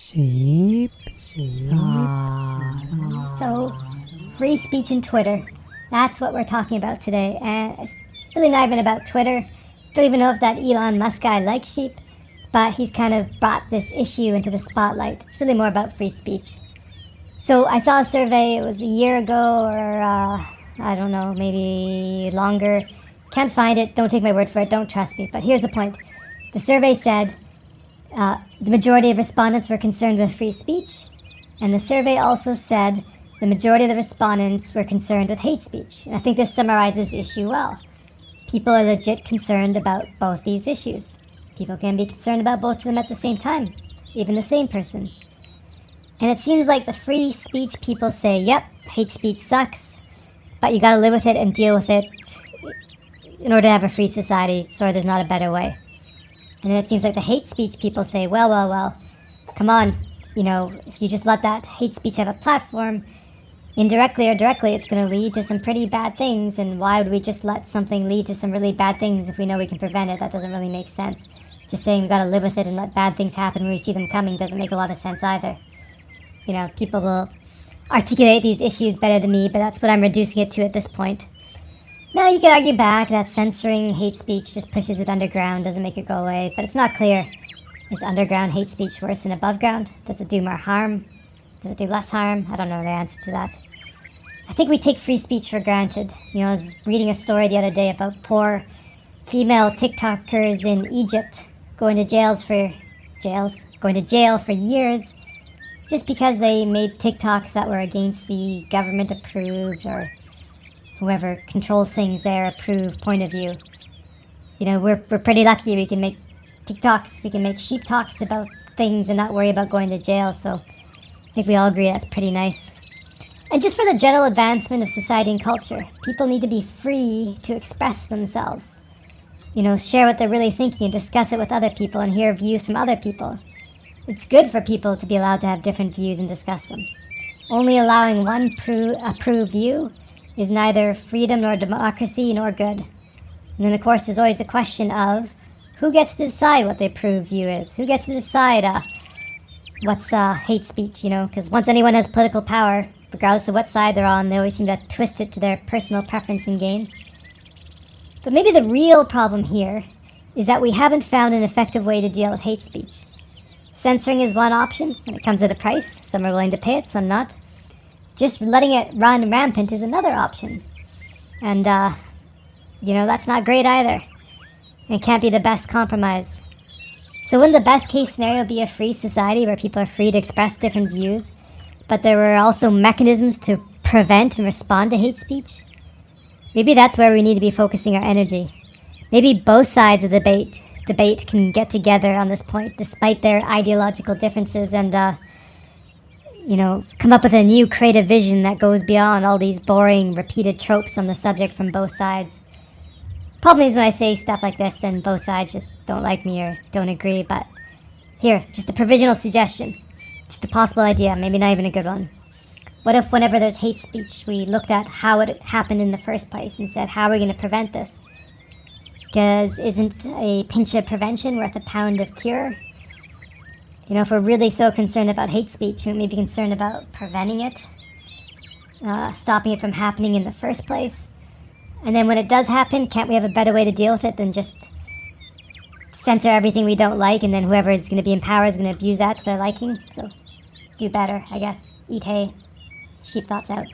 Sheep. So, free speech and Twitter. That's what we're talking about today. And it's really not even about Twitter. Don't even know if that Elon Musk guy likes sheep, but he's kind of brought this issue into the spotlight. It's really more about free speech. So I saw a survey, it was a year ago, or I don't know, maybe longer. Can't find it, don't take my word for it, don't trust me. But here's the point. The survey said the majority of respondents were concerned with free speech, and the survey also said the majority of the respondents were concerned with hate speech. And I think this summarizes the issue well. People are legit concerned about both these issues. People can be concerned about both of them at the same time, even the same person. And it seems like the free speech people say, yep, hate speech sucks, but you gotta live with it and deal with it in order to have a free society, so there's not a better way. And then it seems like the hate speech people say, well, come on, if you just let that hate speech have a platform, indirectly or directly, it's going to lead to some pretty bad things, and why would we just let something lead to some really bad things if we know we can prevent it? That doesn't really make sense. Just saying we gotta live with it and let bad things happen when we see them coming doesn't make a lot of sense either. People will articulate these issues better than me, but that's what I'm reducing it to at this point. Now, you could argue back that censoring hate speech just pushes it underground, doesn't make it go away, but it's not clear. Is underground hate speech worse than above ground? Does it do more harm? Does it do less harm? I don't know the answer to that. I think we take free speech for granted. I was reading a story the other day about poor female TikTokers in Egypt going to jail for years just because they made TikToks that were against the government approved or whoever controls things there approved point of view. We're pretty lucky we can make TikToks, we can make sheep talks about things and not worry about going to jail, so I think we all agree that's pretty nice. And just for the general advancement of society and culture, people need to be free to express themselves. Share what they're really thinking and discuss it with other people and hear views from other people. It's good for people to be allowed to have different views and discuss them. Only allowing one approved view is neither freedom nor democracy nor good. And then, of course, there's always the question of who gets to decide what the approved view is? Who gets to decide what's hate speech, Because once anyone has political power, regardless of what side they're on, they always seem to twist it to their personal preference and gain. But maybe the real problem here is that we haven't found an effective way to deal with hate speech. Censoring is one option, and it comes at a price. Some are willing to pay it, some not. Just letting it run rampant is another option. And, that's not great either. It can't be the best compromise. So wouldn't the best case scenario be a free society where people are free to express different views, but there were also mechanisms to prevent and respond to hate speech? Maybe that's where we need to be focusing our energy. Maybe both sides of the debate can get together on this point, despite their ideological differences, and, come up with a new creative vision that goes beyond all these boring, repeated tropes on the subject from both sides. Problem is when I say stuff like this, then both sides just don't like me or don't agree, but here, just a provisional suggestion. Just a possible idea, maybe not even a good one. What if whenever there's hate speech, we looked at how it happened in the first place and said, how are we going to prevent this? Because isn't a pinch of prevention worth a pound of cure? If we're really so concerned about hate speech, shouldn't we be concerned about preventing it? Stopping it from happening in the first place? And then when it does happen, can't we have a better way to deal with it than just censor everything we don't like, and then whoever is going to be in power is going to abuse that to their liking? So do better, I guess. Eat hay. Sheep thoughts out.